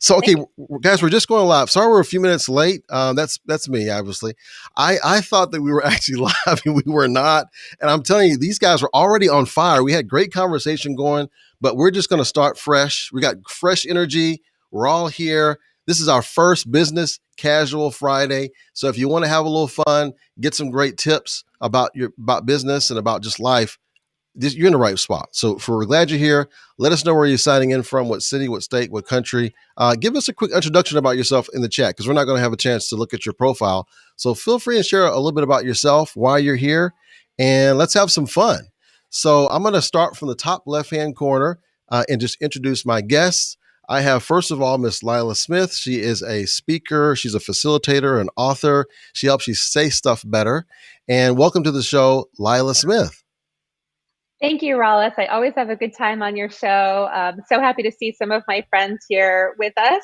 So, okay, Thank you. guys, we're just going live. Sorry, we're a few minutes late. That's me, obviously. I thought that we were actually live, and we were not. And I'm telling you, these guys were already on fire. We had great conversation going, but we're just going to start fresh. We got fresh energy. We're all here. This is our first business casual Friday. So if you want to have a little fun, get some great tips about business and about just life, you're in the right spot. So we're glad you're here. Let us know where you're signing in from, what city, what state, what country. Give us a quick introduction about yourself in the chat because we're not going to have a chance to look at your profile. So feel free and share a little bit about yourself, why you're here, and let's have some fun. So I'm going to start from the top left-hand corner and just introduce my guests. I have, first of all, Miss Lila Smith. She is a speaker. She's a facilitator, an author. She helps you say stuff better. And welcome to the show, Lila Smith. Thank you, Rollis. I always have a good time on your show. So happy to see some of my friends here with us,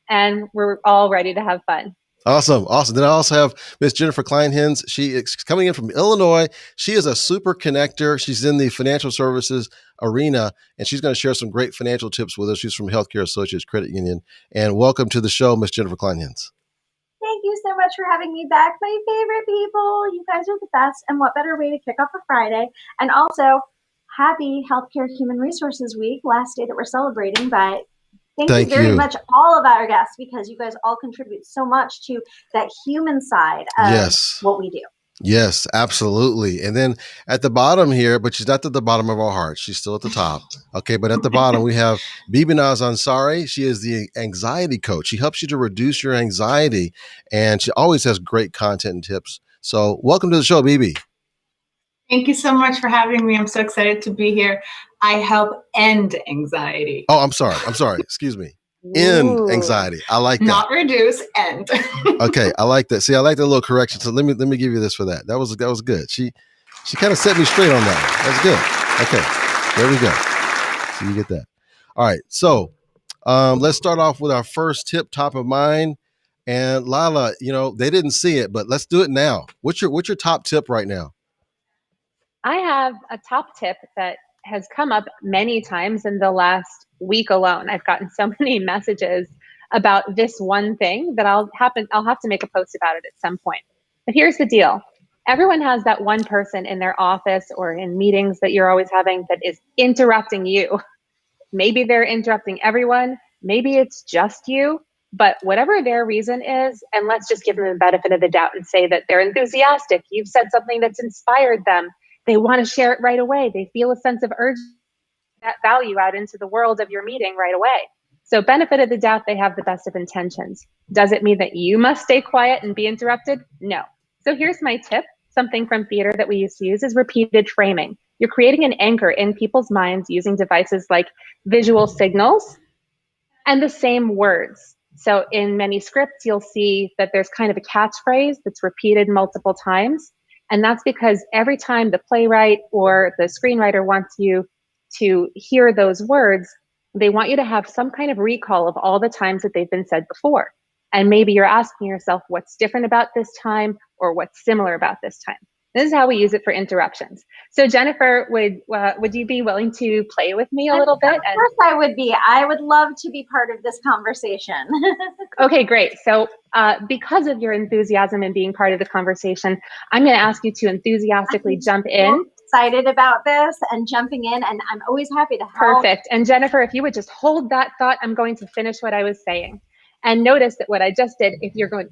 and we're all ready to have fun. Awesome. Then I also have Miss Jennifer Kleinhenz. She is coming in from Illinois. She is a super connector. She's in the financial services arena, and she's going to share some great financial tips with us. She's from Healthcare Associates Credit Union. And welcome to the show, Miss Jennifer Kleinhenz. Thank you so much for having me back. My favorite people. You guys are the best. And what better way to kick off a Friday? And also, happy Healthcare Human Resources Week, last day that we're celebrating. But thank you very much, all of our guests, because you guys all contribute so much to that human side of what we do. Yes, absolutely. And then at the bottom here, but she's not at the bottom of our hearts. She's still at the top. Okay, but at the bottom, we have Bibinaz Onsori. She is the anxiety coach. She helps you to reduce your anxiety, and she always has great content and tips. So welcome to the show, Bibi. Thank you so much for having me. I'm so excited to be here. I help end anxiety. Oh, I'm sorry. Excuse me. End anxiety. I like that. Not reduce, end. Okay, I like that. See, I like that little correction. So let me give you this for that. That was good. She kind of set me straight on that. That's good. Okay, there we go. So you get that. All right. So let's start off with our first tip, top of mind. And Lila, they didn't see it, but let's do it now. What's your top tip right now? I have a top tip that has come up many times in the last week alone. I've gotten so many messages about this one thing that I'll have to make a post about it at some point. But here's the deal. Everyone has that one person in their office or in meetings that you're always having that is interrupting you. Maybe they're interrupting everyone. Maybe it's just you. But whatever their reason is, and let's just give them the benefit of the doubt and say that they're enthusiastic. You've said something that's inspired them. They want to share it right away. They feel a sense of urgency, that value out into the world of your meeting right away. So benefit of the doubt, they have the best of intentions. Does it mean that you must stay quiet and be interrupted? No. So here's my tip. Something from theater that we used to use is repeated framing. You're creating an anchor in people's minds using devices like visual signals and the same words. So in many scripts, you'll see that there's kind of a catchphrase that's repeated multiple times. And that's because every time the playwright or the screenwriter wants you to hear those words, they want you to have some kind of recall of all the times that they've been said before. And maybe you're asking yourself what's different about this time or what's similar about this time. This is how we use it for interruptions. So Jennifer, would you be willing to play with me a little bit? Of course I would be. I would love to be part of this conversation. Okay, great. So because of your enthusiasm and being part of the conversation, I'm going to ask you to enthusiastically jump in. Excited about this and jumping in, and I'm always happy to help. Perfect. And Jennifer, if you would just hold that thought, I'm going to finish what I was saying. And notice that what I just did,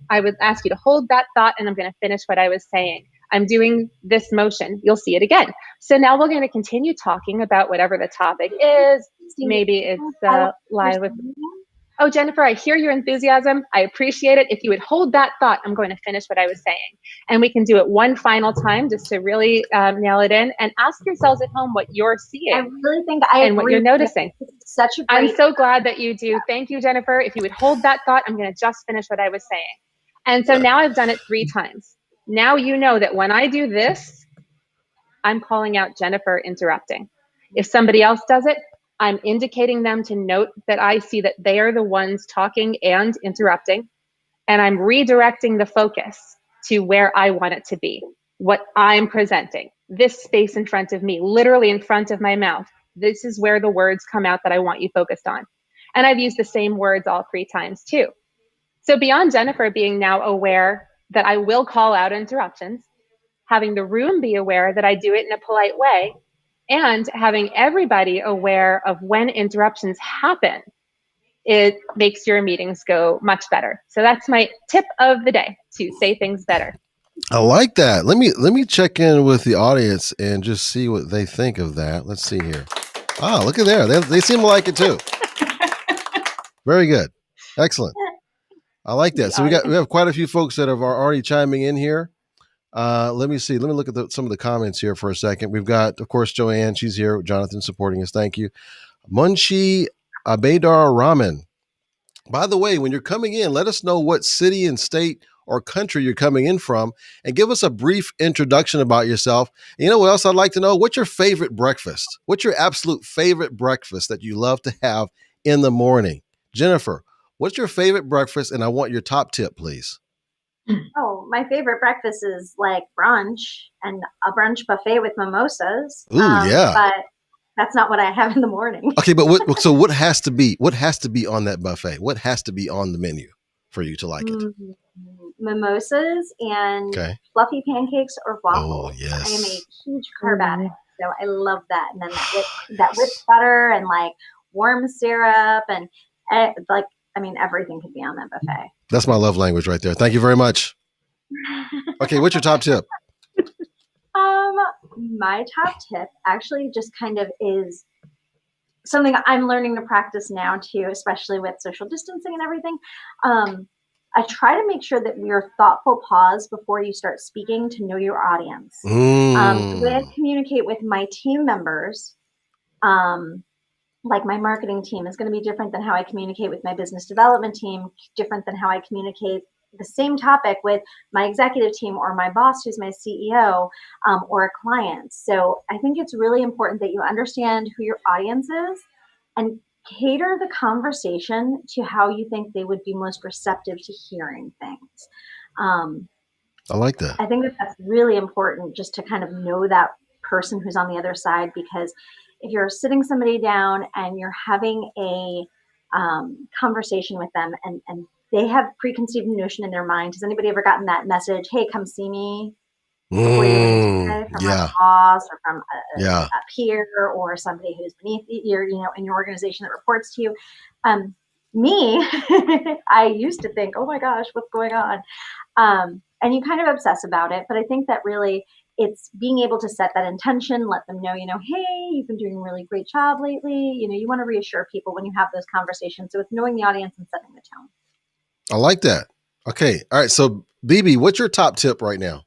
I would ask you to hold that thought and I'm going to finish what I was saying. I'm doing this motion. You'll see it again. So now we're going to continue talking about whatever the topic is. Maybe it's live with. Oh, Jennifer, I hear your enthusiasm. I appreciate it. If you would hold that thought, I'm going to finish what I was saying. And we can do it one final time just to really nail it in, and ask yourselves at home what you're seeing. I really think I and what you're noticing. Such a great. I'm so glad that you do. Thank you, Jennifer. If you would hold that thought, I'm going to just finish what I was saying. And so now I've done it 3 times. Now you know that when I do this, I'm calling out Jennifer interrupting. If somebody else does it, I'm indicating them to note that I see that they are the ones talking and interrupting, and I'm redirecting the focus to where I want it to be, what I'm presenting. This space in front of me, literally in front of my mouth. This is where the words come out that I want you focused on. And I've used the same words all 3 times too. So beyond Jennifer being now aware that I will call out interruptions, having the room be aware that I do it in a polite way, and having everybody aware of when interruptions happen, it makes your meetings go much better. So that's my tip of the day, to say things better. I like that. Let me check in with the audience and just see what they think of that. Let's see here. Ah, look at there. They seem to like it too. Very good. Excellent. I like that. So we have quite a few folks that are already chiming in here. Let me see. Let me look at some of the comments here for a second. We've got, of course, Joanne. She's here. Jonathan supporting us. Thank you. Munshi Abedar Raman. By the way, when you're coming in, let us know what city and state or country you're coming in from, and give us a brief introduction about yourself. And you know what else I'd like to know? What's your favorite breakfast? What's your absolute favorite breakfast that you love to have in the morning? Jennifer, what's your favorite breakfast? And I want your top tip, please. Oh, my favorite breakfast is like brunch and a brunch buffet with mimosas. Ooh, yeah. But that's not what I have in the morning. Okay, but what has to be on that buffet? What has to be on the menu for you to like it? Mimosas and fluffy pancakes or waffles. Oh, yes. I am a huge carb addict, so I love that. And then that whipped butter and like warm syrup and everything could be on that buffet. That's my love language right there. Thank you very much. Okay, what's your top tip? My top tip actually just kind of is something I'm learning to practice now too, especially with social distancing and everything. I try to make sure that we're thoughtful pause before you start speaking to know your audience. The way I communicate with my team members, like my marketing team, is going to be different than how I communicate with my business development team, different than how I communicate the same topic with my executive team or my boss, who's my CEO, or a client. So I think it's really important that you understand who your audience is and cater the conversation to how you think they would be most receptive to hearing things. I like that. I think that's really important, just to kind of know that person who's on the other side, because if you're sitting somebody down and you're having a conversation with them and they have preconceived notion in their mind. Has anybody ever gotten that message? Hey, come see me. From a boss or from a peer or somebody who's beneath your, in your organization that reports to you. I used to think, oh my gosh, what's going on? And you kind of obsess about it. But I think that really it's being able to set that intention, let them know, hey, you've been doing a really great job lately. You want to reassure people when you have those conversations. So it's knowing the audience and setting the tone. I like that. Okay. All right. So Bibi, what's your top tip right now?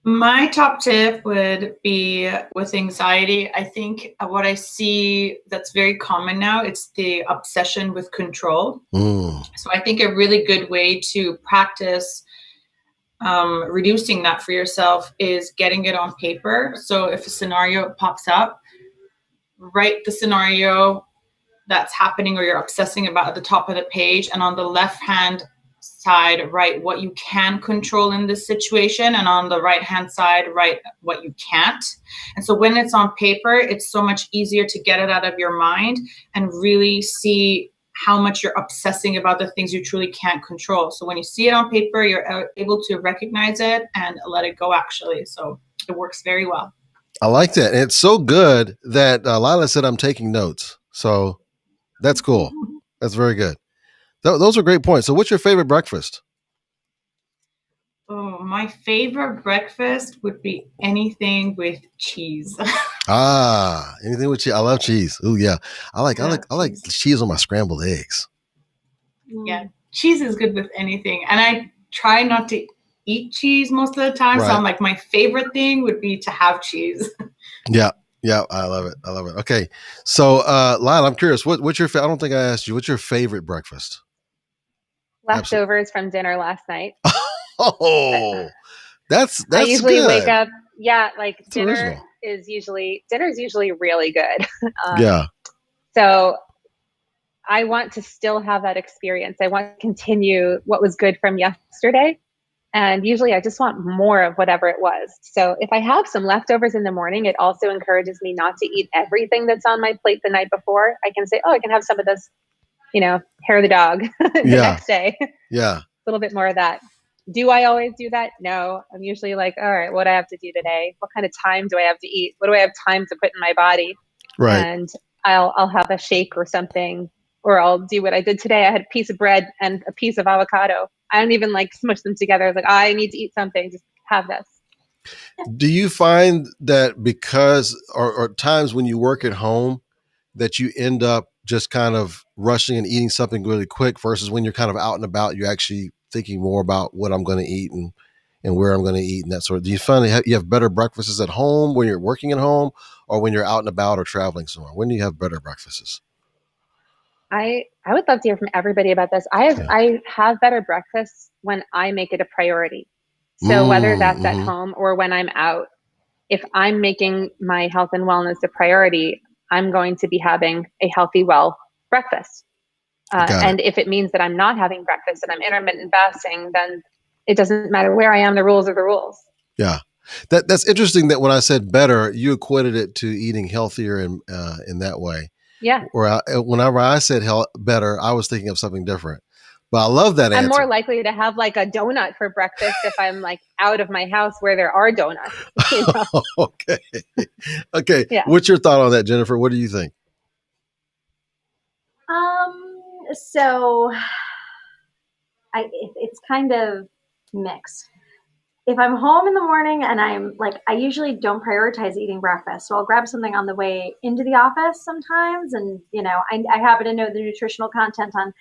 My top tip would be with anxiety. I think what I see that's very common now, it's the obsession with control. So I think a really good way to practice reducing that for yourself is getting it on paper. So if a scenario pops up, write the scenario that's happening or you're obsessing about at the top of the page, and on the left hand side write what you can control in this situation, and on the right hand side write what you can't. And so when it's on paper, it's so much easier to get it out of your mind and really see how much you're obsessing about the things you truly can't control. So when you see it on paper, you're able to recognize it and let it go, actually. So it works very well. I like that. And it's so good that Lila said I'm taking notes. So that's cool. That's very good. Those are great points. So what's your favorite breakfast? Oh, my favorite breakfast would be anything with cheese. Anything with cheese. I love cheese. Oh yeah. I like cheese on my scrambled eggs. Yeah. Cheese is good with anything. And I try not to eat cheese most of the time. Right. So I'm like, my favorite thing would be to have cheese. Yeah. Yeah, I love it. Okay, so Lila, I'm curious. What's your? I don't think I asked you. What's your favorite breakfast? Leftovers from dinner last night. Oh, that's. I usually good. Wake up. Yeah, like that's dinner original. is usually really good. Yeah. So I want to still have that experience. I want to continue what was good from yesterday, And usually I just want more of whatever it was. So if I have some leftovers in the morning, it also encourages me not to eat everything that's on my plate the night before. I can say, oh, I can have some of this, hair of the dog the next day. Yeah. A little bit more of that. Do I always do that? No. I'm usually like, all right, what do I have to do today? What kind of time do I have to eat? What do I have time to put in my body? Right. And I'll have a shake or something, or I'll do what I did today. I had a piece of bread and a piece of avocado. I don't even like smush them together. I was like, I need to eat something. Just have this. Do you find that because, or times when you work at home, that you end up just kind of rushing and eating something really quick versus when you're kind of out and about, you're actually thinking more about what I'm going to eat and where I'm going to eat and that sort of. Do you find that you have better breakfasts at home when you're working at home or when you're out and about or traveling somewhere? When do you have better breakfasts? I would love to hear from everybody about this. I have better breakfasts when I make it a priority. So whether that's at home or when I'm out, if I'm making my health and wellness a priority, I'm going to be having a healthy, well breakfast. And if it means that I'm not having breakfast and I'm intermittent fasting, then it doesn't matter where I am. The rules are the rules. Yeah. That's interesting that when I said better, you equated it to eating healthier in that way. Yeah. Or whenever I said better, I was thinking of something different. But I love that answer. I'm more likely to have like a donut for breakfast if I'm like out of my house where there are donuts. Okay. Yeah. What's your thought on that, Jennifer? What do you think? So it's kind of mixed. If I'm home in the morning and I'm like, I usually don't prioritize eating breakfast. So I'll grab something on the way into the office sometimes. And, I happen to know the nutritional content on,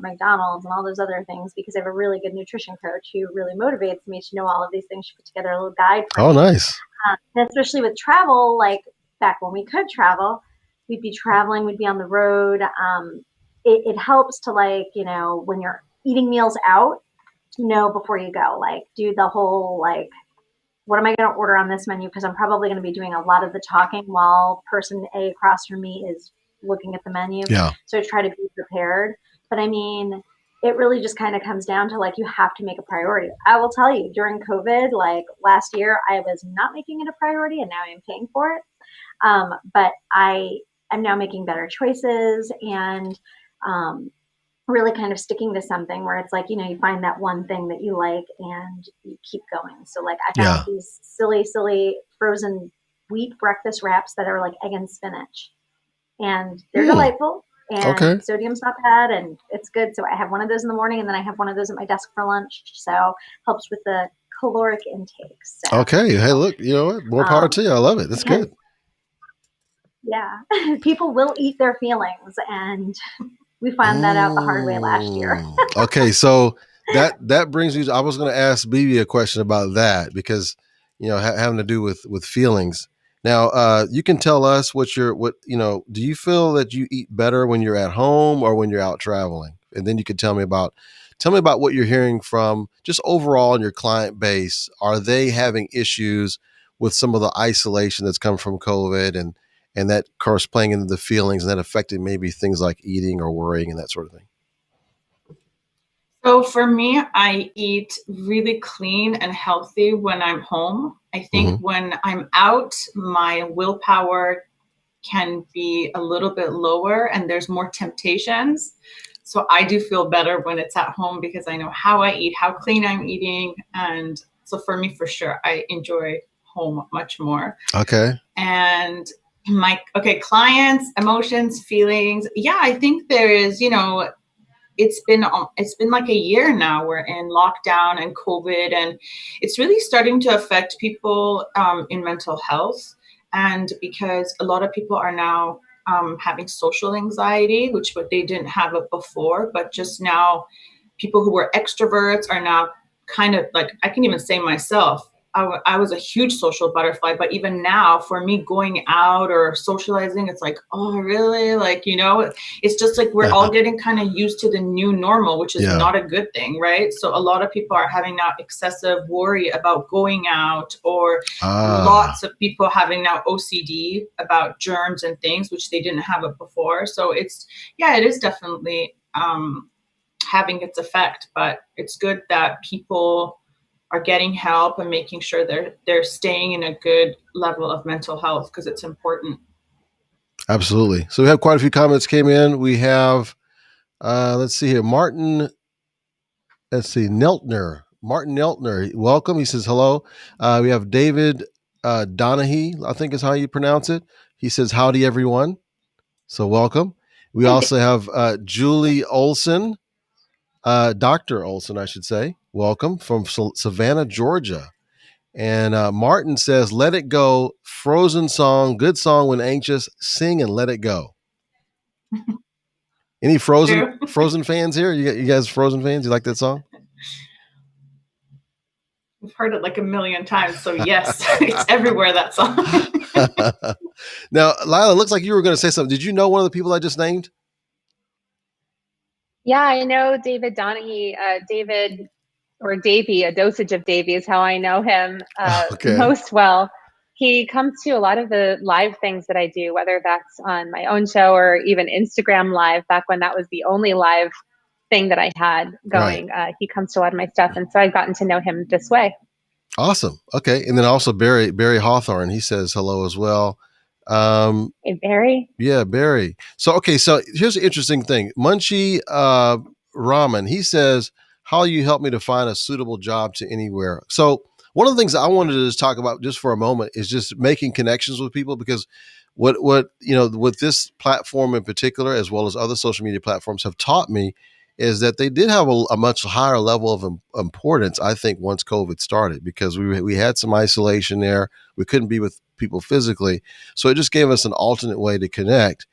McDonald's and all those other things because I have a really good nutrition coach who really motivates me to know all of these things. She put together a little guide for me. Oh, nice. And especially with travel, like back when we could travel, we'd be traveling, we'd be on the road. It helps to when you're eating meals out, to know before you go, like do the whole, like, what am I going to order on this menu? Because I'm probably going to be doing a lot of the talking while person A across from me is looking at the menu. Yeah. So I try to be prepared. But I mean, it really just kind of comes down to like, you have to make a priority. I will tell you during COVID, like last year, I was not making it a priority and now I'm paying for it. But I am now making better choices and, really kind of sticking to something where it's like, you find that one thing that you like and you keep going. So like I found these silly frozen wheat breakfast wraps that are like egg and spinach and they're delightful and sodium's not bad and it's good. So I have one of those in the morning and then I have one of those at my desk for lunch. So helps with the caloric intake. So, okay. Hey, look, you know what? More power to you. I love it. That's good. Yeah. People will eat their feelings and we found that out the hard way last year. Okay, so that brings me to, I was going to ask Bibi a question about that because, having to do with feelings. Now, you can tell us do you feel that you eat better when you're at home or when you're out traveling? And then you can tell me about what you're hearing from just overall in your client base. Are they having issues with some of the isolation that's come from COVID and that, of course, playing into the feelings and that affecting maybe things like eating or worrying and that sort of thing? So for me, I eat really clean and healthy when I'm home. I think when I'm out, my willpower can be a little bit lower and there's more temptations. So I do feel better when it's at home because I know how I eat, how clean I'm eating. And so for me, for sure, I enjoy home much more. Okay. And clients, emotions, feelings. Yeah, I think there is, it's been like a year now. We're in lockdown and COVID, and it's really starting to affect people in mental health. And because a lot of people are now having social anxiety, which they didn't have it before, but just now people who were extroverts are now kind of like, I can even say myself, I was a huge social butterfly, but even now for me going out or socializing, it's like, oh, really? Like, it's just like we're all getting kind of used to the new normal, which is not a good thing, right? So a lot of people are having now excessive worry about going out or lots of people having now OCD about germs and things, which they didn't have it before. So it is definitely having its effect, but it's good that people are getting help and making sure they're staying in a good level of mental health, because it's important. Absolutely. So we have quite a few comments came in. We have, let's see here, Neltner. Martin Neltner, welcome. He says hello. We have David Donahue, I think is how you pronounce it. He says howdy, everyone. So welcome. We also have Julie Olson, Dr. Olson, I should say. Welcome from Savannah, Georgia. And Martin says, let it go. Frozen song, good song when anxious. Sing and let it go. Any Frozen fans here? You guys Frozen fans? You like that song? We've heard it like a million times. So yes, it's everywhere, that song. Now, Lila, looks like you were going to say something. Did you know one of the people I just named? Yeah, I know David Donahue, David, or Davey, a dosage of Davey is how I know him most well. He comes to a lot of the live things that I do, whether that's on my own show or even Instagram Live, back when that was the only live thing that I had going. Right. He comes to a lot of my stuff. And so I've gotten to know him this way. Awesome. Okay. And then also Barry Hawthorne, he says hello as well. Hey, Barry. Yeah, Barry. So here's an interesting thing. Munchie Ramen, he says, how you help me to find a suitable job to anywhere. So one of the things I wanted to just talk about just for a moment is just making connections with people, because what with this platform in particular, as well as other social media platforms, have taught me is that they did have a much higher level of importance, I think, once COVID started, because we had some isolation there. We couldn't be with people physically. So it just gave us an alternate way to connect.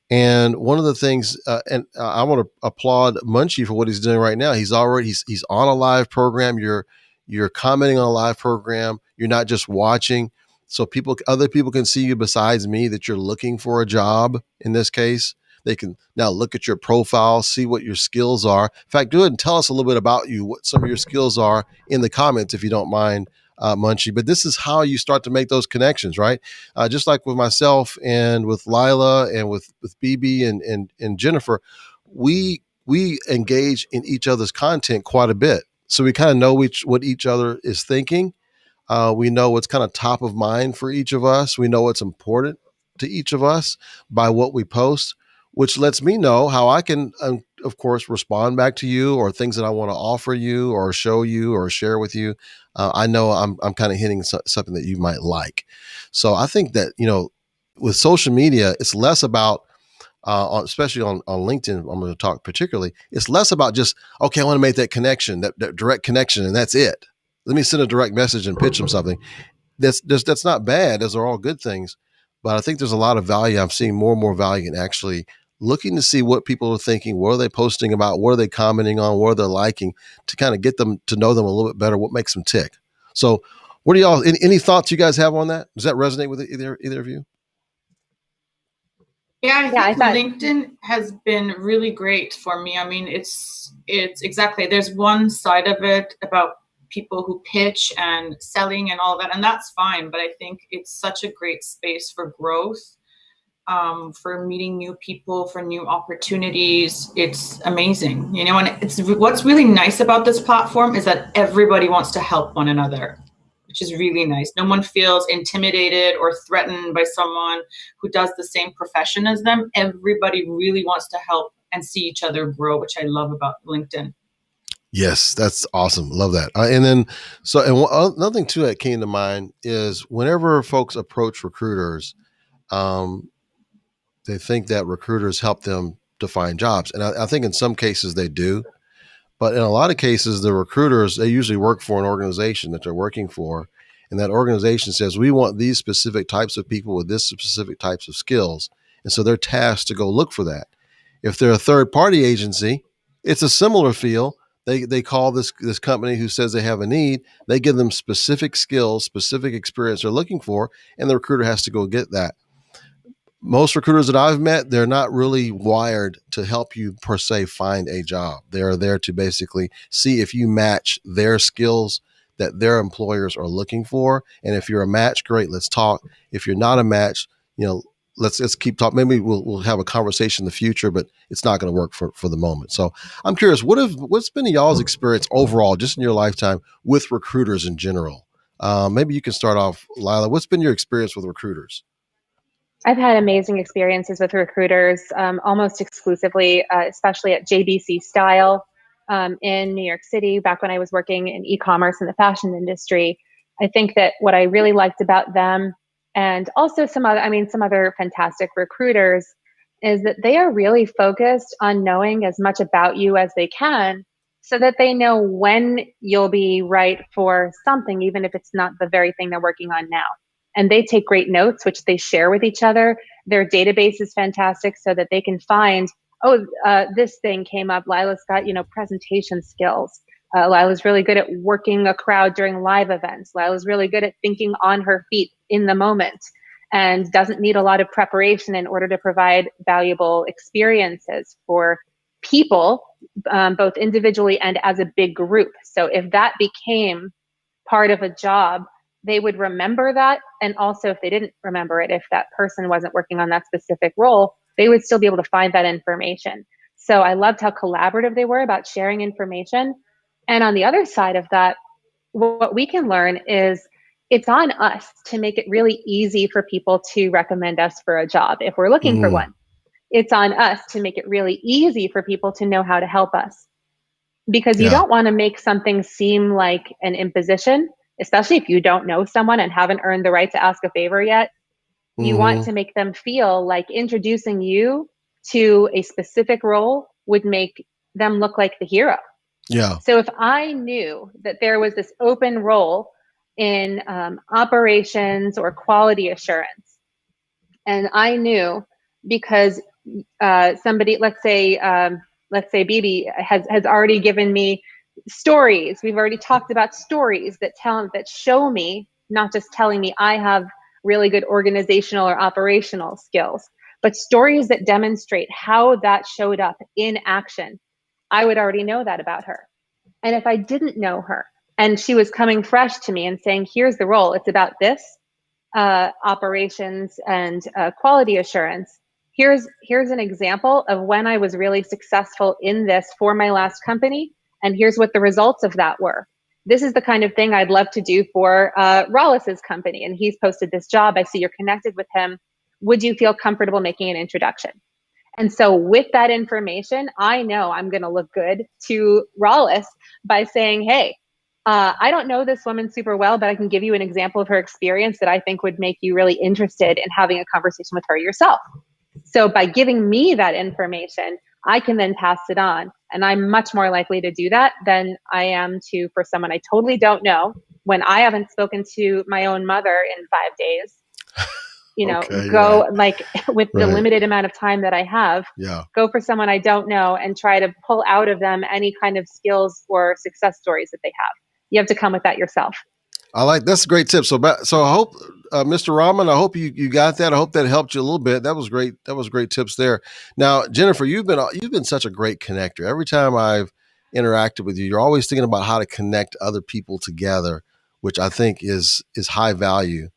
And one of the things, and I want to applaud Munchie for what he's doing right now. He's on a live program. You're commenting on a live program. You're not just watching. So other people can see you besides me, that you're looking for a job. In this case, they can now look at your profile, see what your skills are. In fact, go ahead and tell us a little bit about you, what some of your skills are in the comments, if you don't mind, Munchie. But this is how you start to make those connections, right? Just like with myself and with Lila and with BB and Jennifer, we engage in each other's content quite a bit. So we kind of know what each other is thinking. We know what's kind of top of mind for each of us. We know what's important to each of us by what we post, which lets me know how I can, of course, respond back to you, or things that I want to offer you or show you or share with you. I know I'm kind of hitting something that you might like. So I think that, with social media, it's less about, especially on LinkedIn, I'm going to talk particularly, it's less about just, okay, I want to make that connection, that direct connection, and that's it. Let me send a direct message and pitch them something. That's not bad. Those are all good things. But I think there's a lot of value. I'm seeing more and more value in actually looking to see what people are thinking, what are they posting about, what are they commenting on, what are they liking, to kind of get them to know them a little bit better, what makes them tick. So what do y'all, any thoughts you guys have on that? Does that resonate with either of you? Yeah, I think LinkedIn has been really great for me. I mean, it's exactly, there's one side of it about people who pitch and selling and all that, and that's fine. But I think it's such a great space for growth, for meeting new people, for new opportunities. It's amazing, and it's what's really nice about this platform is that everybody wants to help one another, which is really nice. No one feels intimidated or threatened by someone who does the same profession as them. Everybody really wants to help and see each other grow, which I love about LinkedIn. Yes, that's awesome. Love that. And then, another thing too that came to mind is whenever folks approach recruiters, they think that recruiters help them to find jobs. And I think in some cases they do, but in a lot of cases, the recruiters, they usually work for an organization that they're working for. And that organization says, we want these specific types of people with this specific types of skills. And so they're tasked to go look for that. If they're a third party agency, it's a similar feel. They call this company who says they have a need. They give them specific skills, specific experience they're looking for, and the recruiter has to go get that. Most recruiters that I've met, they're not really wired to help you per se find a job. They're there to basically see if you match their skills that their employers are looking for. And if you're a match, great, let's talk. If you're not a match, let's keep talking. Maybe we'll have a conversation in the future, but it's not going to work for the moment. So I'm curious, what's been y'all's experience overall, just in your lifetime, with recruiters in general? Maybe you can start off, Lila. What's been your experience with recruiters? I've had amazing experiences with recruiters, almost exclusively, especially at JBC Style in New York City, back when I was working in e-commerce in the fashion industry. I think that what I really liked about them, and also some other fantastic recruiters, is that they are really focused on knowing as much about you as they can so that they know when you'll be right for something, even if it's not the very thing they're working on now. And they take great notes, which they share with each other. Their database is fantastic so that they can find, this thing came up. Lila's got, presentation skills. Lila's really good at working a crowd during live events. Lila's really good at thinking on her feet in the moment and doesn't need a lot of preparation in order to provide valuable experiences for people, both individually and as a big group. So if that became part of a job, they would remember that. And also, if they didn't remember it, if that person wasn't working on that specific role, they would still be able to find that information. So I loved how collaborative they were about sharing information. And on the other side of that, what we can learn is it's on us to make it really easy for people to recommend us for a job if we're looking for one. It's on us to make it really easy for people to know how to help us. Because you don't want to make something seem like an imposition, especially if you don't know someone and haven't earned the right to ask a favor yet. You want to make them feel like introducing you to a specific role would make them look like the hero. Yeah. So if I knew that there was this open role in operations or quality assurance, and I knew because somebody, let's say Bibi has already given me stories. We've already talked about stories that show me, not just telling me I have really good organizational or operational skills, but stories that demonstrate how that showed up in action. I would already know that about her. And if I didn't know her and she was coming fresh to me and saying, here's the role, it's about this, operations and quality assurance. Here's an example of when I was really successful in this for my last company. And here's what the results of that were. This is the kind of thing I'd love to do for Rollis's company. And he's posted this job. I see you're connected with him. Would you feel comfortable making an introduction? And so with that information, I know I'm going to look good to Rollis by saying, hey, I don't know this woman super well, but I can give you an example of her experience that I think would make you really interested in having a conversation with her yourself. So by giving me that information, I can then pass it on. And I'm much more likely to do that than I am to for someone I totally don't know when I haven't spoken to my own mother in 5 days. With the limited amount of time that I have, go for someone I don't know and try to pull out of them any kind of skills or success stories that they have. You have to come with that yourself. That's a great tip. So I hope, Mr. Rahman, I hope you got that. I hope that helped you a little bit. That was great. That was great tips there. Now, Jennifer, you've been such a great connector. Every time I've interacted with you, you're always thinking about how to connect other people together, which I think is high value.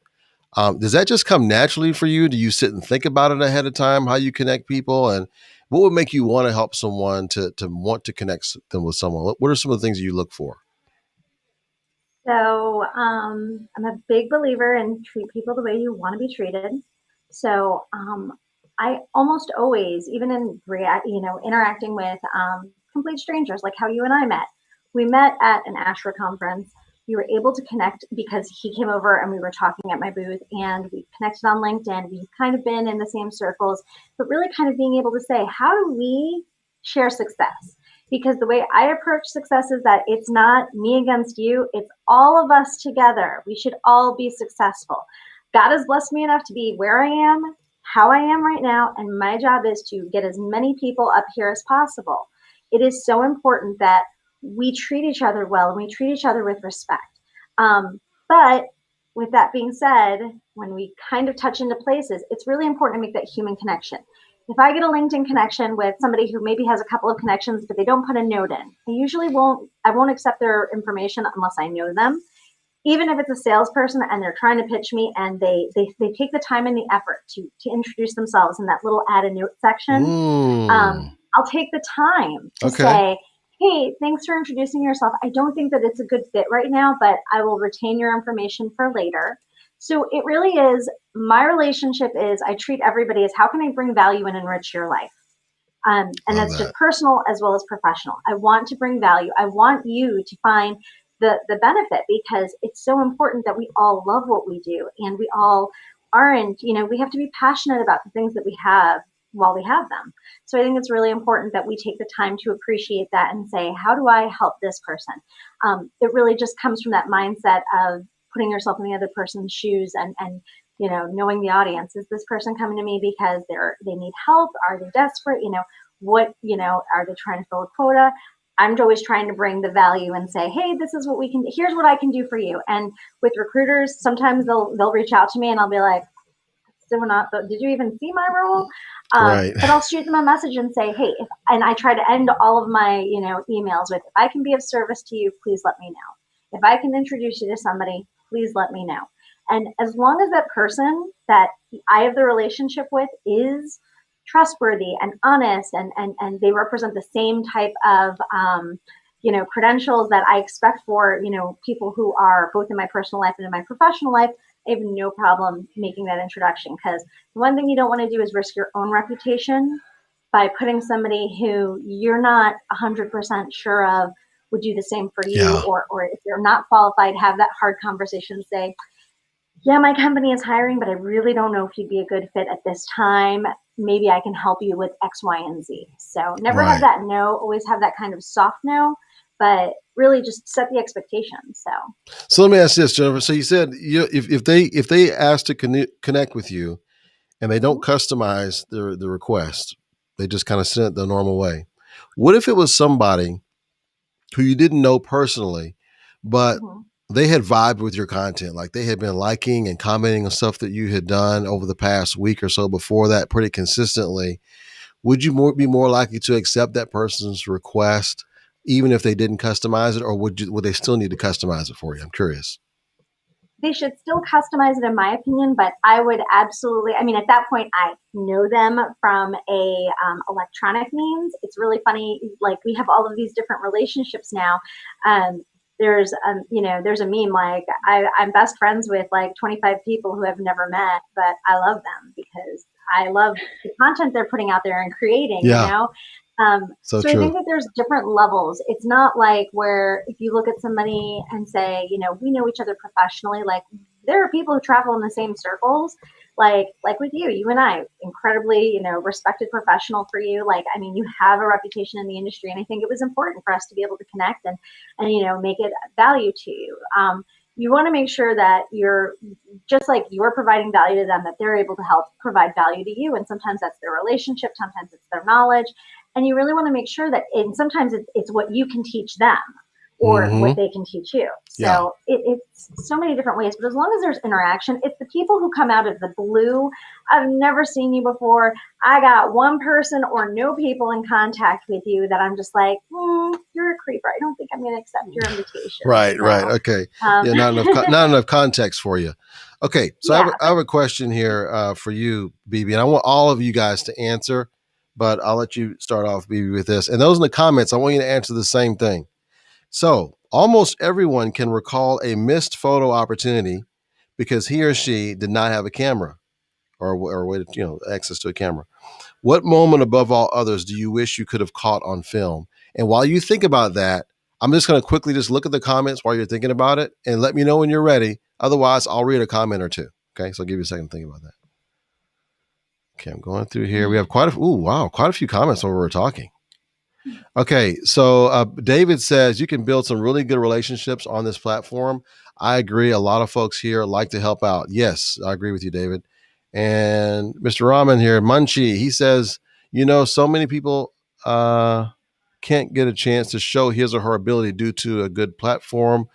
Does that just come naturally for you? Do you sit and think about it ahead of time, how you connect people? And what would make you want to help someone to want to connect them with someone? What are some of the things you look for? So I'm a big believer in treat people the way you want to be treated. So I almost always, even in interacting with complete strangers, like how you and I met. We met at an ASHRA conference. We were able to connect because he came over and we were talking at my booth, and we connected on LinkedIn. We've kind of been in the same circles, but really kind of being able to say, how do we share success? Because the way I approach success is that it's not me against you. It's all of us together. We should all be successful. God has blessed me enough to be where I am, how I am right now. And my job is to get as many people up here as possible. It is so important that we treat each other well and we treat each other with respect. But with that being said, when we kind of touch into places, it's really important to make that human connection. If I get a LinkedIn connection with somebody who maybe has a couple of connections, but they don't put a note in, I usually won't accept their information unless I know them. even if it's a salesperson and they're trying to pitch me and they take the time and the effort to introduce themselves in that little add a note section, I'll take the time to say, hey, thanks for introducing yourself. I don't think that it's a good fit right now, but I will retain your information for later. So it really is, my relationship is, I treat everybody as, how can I bring value and enrich your life? And that's just personal as well as professional. I want to bring value. I want you to find the benefit, because it's so important that we all love what we do, and we all aren't, we have to be passionate about the things that we have while we have them. So I think it's really important that we take the time to appreciate that and say, how do I help this person? It really just comes from that mindset of putting yourself in the other person's shoes and knowing the audience. Is this person coming to me because they need help? Are they desperate? Are they trying to fill a quota? I'm always trying to bring the value and say, hey, this is what here's what I can do for you. And with recruiters, sometimes they'll reach out to me and I'll be like, did you even see my role? Right. But I'll shoot them a message and say, hey, and I try to end all of my, emails with, if I can be of service to you, please let me know. If I can introduce you to somebody, please let me know. And as long as that person that I have the relationship with is trustworthy and honest, and they represent the same type of, credentials that I expect for, people who are both in my personal life and in my professional life, I have no problem making that introduction. Because one thing you don't want to do is risk your own reputation by putting somebody who you're not 100% sure of would do the same for you, or if you're not qualified, have that hard conversation, say, yeah, my company is hiring, but I really don't know if you'd be a good fit at this time. Maybe I can help you with X, Y, and Z. So never have that no, always have that kind of soft no, but really just set the expectations. So let me ask this, Jennifer. So you said if they ask to connect with you and they don't customize the request, they just kind of send it the normal way. What if it was somebody who you didn't know personally, but they had vibed with your content, like they had been liking and commenting on stuff that you had done over the past week or so before that pretty consistently? Would you be more likely to accept that person's request even if they didn't customize it, or would they still need to customize it for you? I'm curious. They should still customize it, in my opinion, but I would absolutely, at that point, I know them from a electronic means. It's really funny, like we have all of these different relationships now. There's a meme, like I'm best friends with like 25 people who have never met, but I love them because I love the content they're putting out there and creating, So I think that there's different levels. It's not like where if you look at somebody and say, we know each other professionally, like there are people who travel in the same circles, like with you and I, incredibly, respected professional for you. Like, you have a reputation in the industry, and I think it was important for us to be able to connect and make it value to you. You want to make sure that you're just like you're providing value to them, that they're able to help provide value to you. And sometimes that's their relationship, sometimes it's their knowledge. And you really want to make sure that, and sometimes it's what you can teach them or what they can teach you. So it's so many different ways, but as long as there's interaction, it's the people who come out of the blue. I've never seen you before. I got one person or no people in contact with you that I'm just like, you're a creeper. I don't think I'm going to accept your invitation. Right. Okay. Not enough context for you. Okay. So I have a question here for you, Bibi, and I want all of you guys to answer, but I'll let you start off, Bibi, with this. And those in the comments, I want you to answer the same thing. So almost everyone can recall a missed photo opportunity because he or she did not have a camera or access to a camera. What moment above all others do you wish you could have caught on film? And while you think about that, I'm just going to quickly just look at the comments while you're thinking about it and let me know when you're ready. Otherwise, I'll read a comment or two. Okay, so I'll give you a second to think about that. Okay, I'm going through here. We have quite a few comments while we're talking. Okay, so David says you can build some really good relationships on this platform. I agree. A lot of folks here like to help out. Yes, I agree with you, David. And Mr. Rahman here, Munchie, he says, so many people can't get a chance to show his or her ability due to a good platform.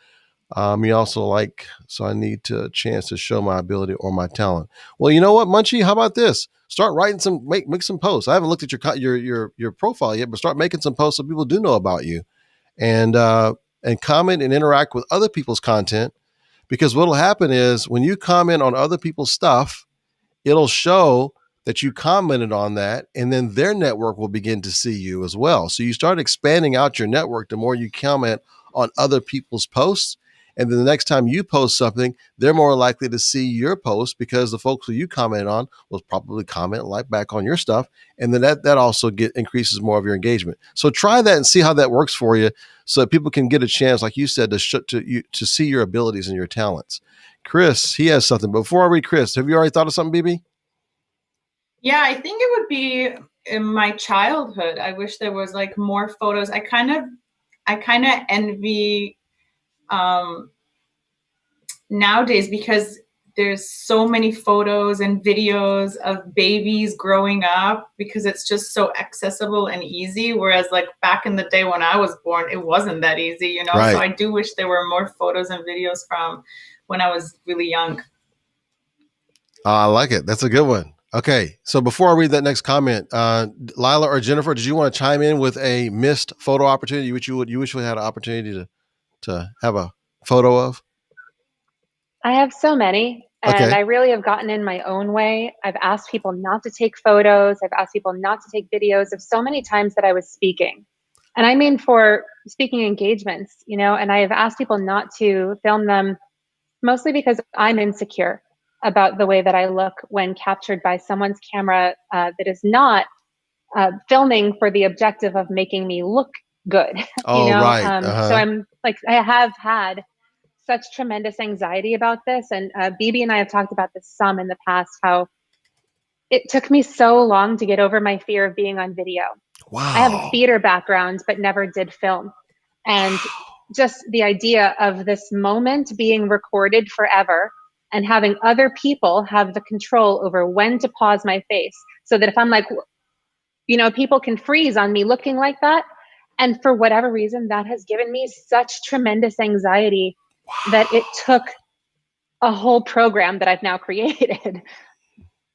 He also so I need a chance to show my ability or my talent. Well, you know what, Munchie, how about this? Start writing make some posts. I haven't looked at your profile yet, but start making some posts so people do know about you, and comment and interact with other people's content, Because what'll happen is when you comment on other people's stuff, it'll show that you commented on that, and then their network will begin to see you as well. So you start expanding out your network the more you comment on other people's posts. And then the next time you post something, they're more likely to see your post because the folks who you commented on will probably comment like back on your stuff. And then that also increases more of your engagement. So try that and see how that works for you so that people can get a chance, like you said, to see your abilities and your talents. Chris, he has something. But before I read Chris, have you already thought of something, BB? Yeah, I think it would be in my childhood. I wish there was like more photos. I kind of envy nowadays because there's so many photos and videos of babies growing up because it's just so accessible and easy. Whereas like back in the day when I was born, it wasn't that easy, you know? Right. So I do wish there were more photos and videos from when I was really young. I like it. That's a good one. Okay, so before I read that next comment, Lila or Jennifer, did you want to chime in with a missed photo opportunity which you wish we had an opportunity to have a photo of? I have so many, and Okay. I really have gotten in my own way. I've asked people not to take photos. I've asked people not to take videos of so many times that I was speaking. And I mean for speaking engagements, you know, and I have asked people not to film them mostly because I'm insecure about the way that I look when captured by someone's camera that is not filming for the objective of making me look good, Oh, you know? right. So I'm like, I have had such tremendous anxiety about this. And Bibi and I have talked about this some in the past, how it took me so long to get over my fear of being on video. Wow. I have a theater background, but never did film. And just the idea of this moment being recorded forever and having other people have the control over when to pause my face so that if I'm like, you know, people can freeze on me looking like that. And for whatever reason, that has given me such tremendous anxiety that it took a whole program that I've now created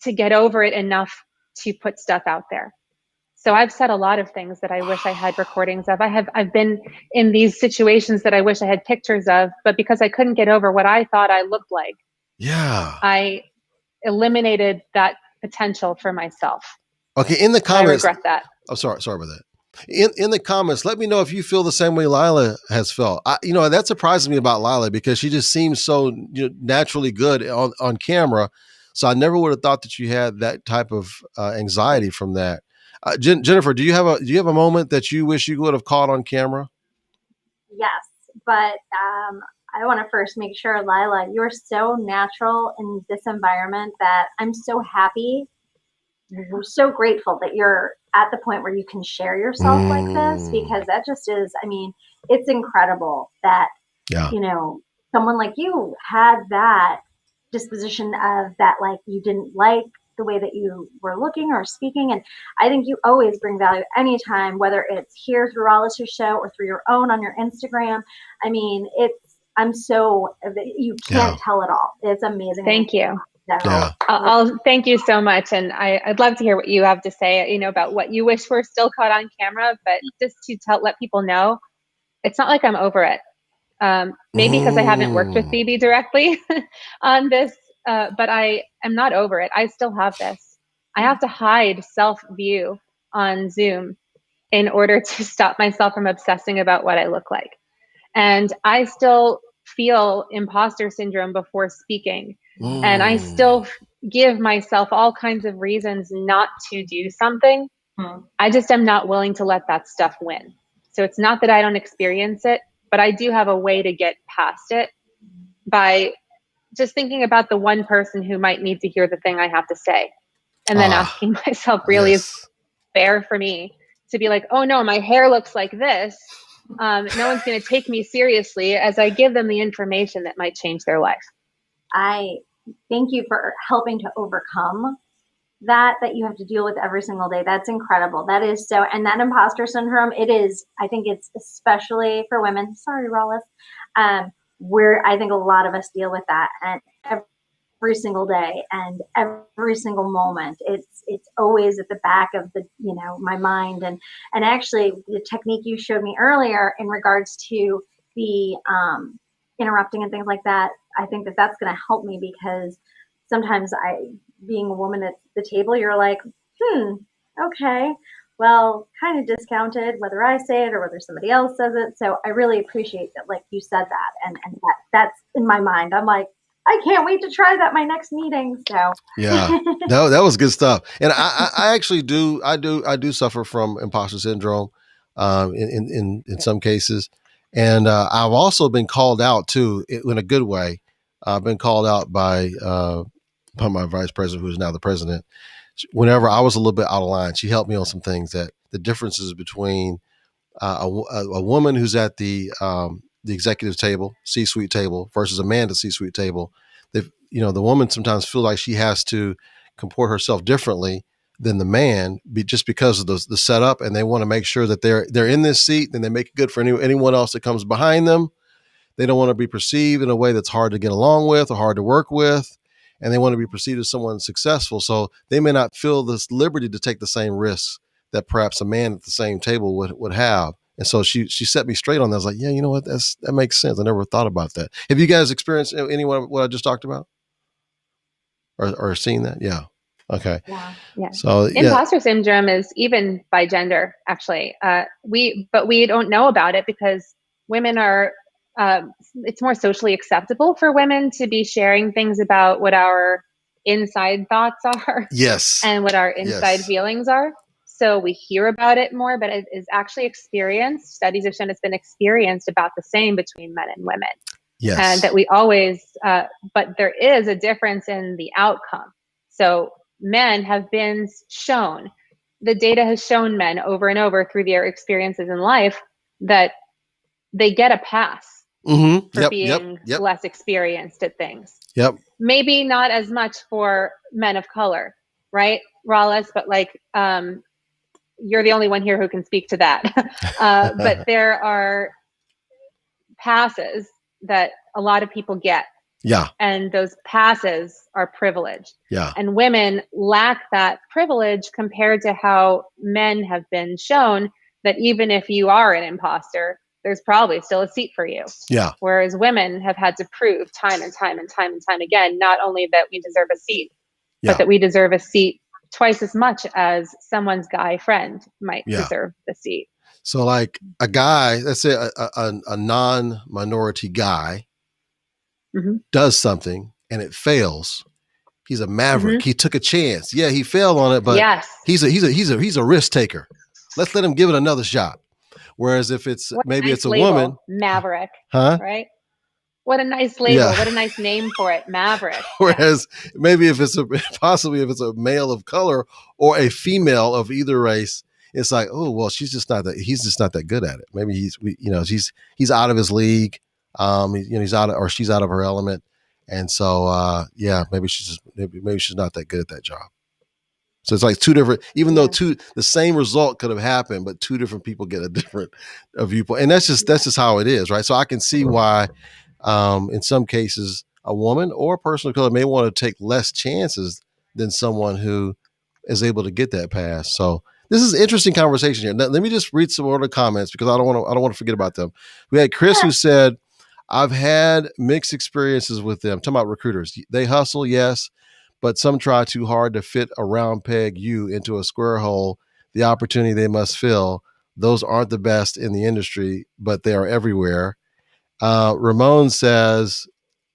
to get over it enough to put stuff out there. So I've said a lot of things that I wish I had recordings of. I've been in these situations that I wish I had pictures of, but because I couldn't get over what I thought I looked like, I eliminated that potential for myself. Okay, in the comments, I regret that. Oh, sorry about that. In the comments, let me know if you feel the same way Lila has felt. That surprises me about Lila because she just seems so naturally good on camera. So I never would have thought that you had that type of anxiety from that. Jennifer, do you have a moment that you wish you would have caught on camera? Yes, but I want to first make sure, Lila, you're so natural in this environment that I'm so happy. We're so grateful that you're at the point where you can share yourself like this, because that just is, I mean, it's incredible that, you know, someone like you had that disposition of that, like you didn't like the way that you were looking or speaking. And I think you always bring value anytime, whether it's here through Rollis' show or through your own on your Instagram. I mean, you can't tell it all. It's amazing. Thank you. Yeah. I'll thank you so much. And I'd love to hear what you have to say, you know, about what you wish were still caught on camera, but just to let people know, it's not like I'm over it. Maybe because I haven't worked with Bibi directly on this, but I am not over it. I still have this. I have to hide self-view on Zoom in order to stop myself from obsessing about what I look like. And I still feel imposter syndrome before speaking. And I still give myself all kinds of reasons not to do something. I just am not willing to let that stuff win. So it's not that I don't experience it, but I do have a way to get past it by just thinking about the one person who might need to hear the thing I have to say. And then asking myself, really, is fair for me to be like, oh no, my hair looks like this. No one's going to take me seriously as I give them the information that might change their life. I thank you for helping to overcome that you have to deal with every single day. That's incredible. That is so, and that imposter syndrome, I think it's especially for women. Sorry, Rollis. Where I think a lot of us deal with that, and every single day and every single moment, it's always at the back of my mind. And actually the technique you showed me earlier in regards to the interrupting and things like that. I think that that's going to help me, because sometimes being a woman at the table, you're like, okay, well, kind of discounted whether I say it or whether somebody else says it. So I really appreciate that, like you said that, and that's in my mind. I'm like, I can't wait to try that my next meeting. So yeah, that was good stuff. And I actually do suffer from imposter syndrome, in some cases, and I've also been called out too, in a good way. I've been called out by my vice president, who is now the president. Whenever I was a little bit out of line, she helped me on some things, that the differences between a woman who's at the executive table, C-suite table, versus a man at the C-suite table. The woman sometimes feels like she has to comport herself differently than the man, just because of the setup, and they want to make sure that they're in this seat, and they make it good for anyone else that comes behind them. They don't want to be perceived in a way that's hard to get along with or hard to work with, and they want to be perceived as someone successful. So they may not feel this liberty to take the same risks that perhaps a man at the same table would have. And so she set me straight on that. I was like, yeah, you know what? That makes sense. I never thought about that. Have you guys experienced anyone what I just talked about, or seen that? Yeah. Okay. Yeah. So imposter syndrome is even by gender, actually. We don't know about it because women are. It's more socially acceptable for women to be sharing things about what our inside thoughts are. Yes. And what our inside feelings are. So we hear about it more, but it is actually experienced. Studies have shown it's been experienced about the same between men and women. Yes. And that we always, but there is a difference in the outcome. So men have been shown, the data has shown men over and over through their experiences in life that they get a pass for being less experienced at things. Yep. Maybe not as much for men of color, right, Rollis? But like, you're the only one here who can speak to that. But there are passes that a lot of people get. Yeah. And those passes are privileged. Yeah. And women lack that privilege compared to how men have been shown that even if you are an imposter, there's probably still a seat for you. Yeah. Whereas women have had to prove time and time and time and time again, not only that we deserve a seat, but that we deserve a seat twice as much as someone's guy friend might deserve the seat. So like a guy, let's say a non-minority guy does something and it fails. He's a maverick. He took a chance. Yeah, he failed on it, but he's a risk taker. Let's let him give it another shot. Whereas if it's it's a woman, maverick, right? What a nice label. Yeah. What a nice name for it, maverick. Whereas maybe if it's possibly if it's a male of color or a female of either race, it's like, oh well, he's just not that good at it. Maybe he's out of his league. He's out of, or she's out of her element, and so maybe she's not that good at that job. So it's like two different, even though the same result could have happened, but two different people get a different viewpoint, and that's just how it is, right? So I can see why, in some cases, a woman or a person of color may want to take less chances than someone who is able to get that pass. So this is an interesting conversation here. Now, let me just read some more of the comments because I don't want to forget about them. We had Chris who said, "I've had mixed experiences with them." Talking about recruiters, they hustle, yes. But some try too hard to fit a round peg into a square hole. The opportunity they must fill. Those aren't the best in the industry, but they are everywhere. Ramon says,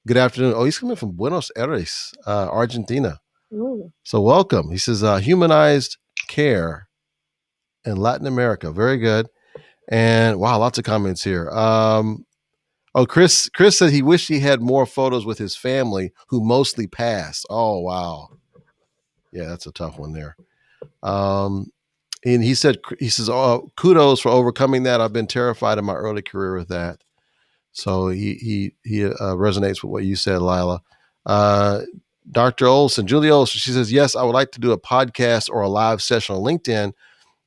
good afternoon. Oh, he's coming from Buenos Aires, Argentina. Ooh. So welcome. He says, humanized care in Latin America. Very good. And wow, lots of comments here. Chris said he wished he had more photos with his family who mostly passed. Oh, wow. Yeah, that's a tough one there. And he says, kudos for overcoming that. I've been terrified in my early career with that. So he resonates with what you said, Lila. Dr. Olson, Julie Olson, she says, yes, I would like to do a podcast or a live session on LinkedIn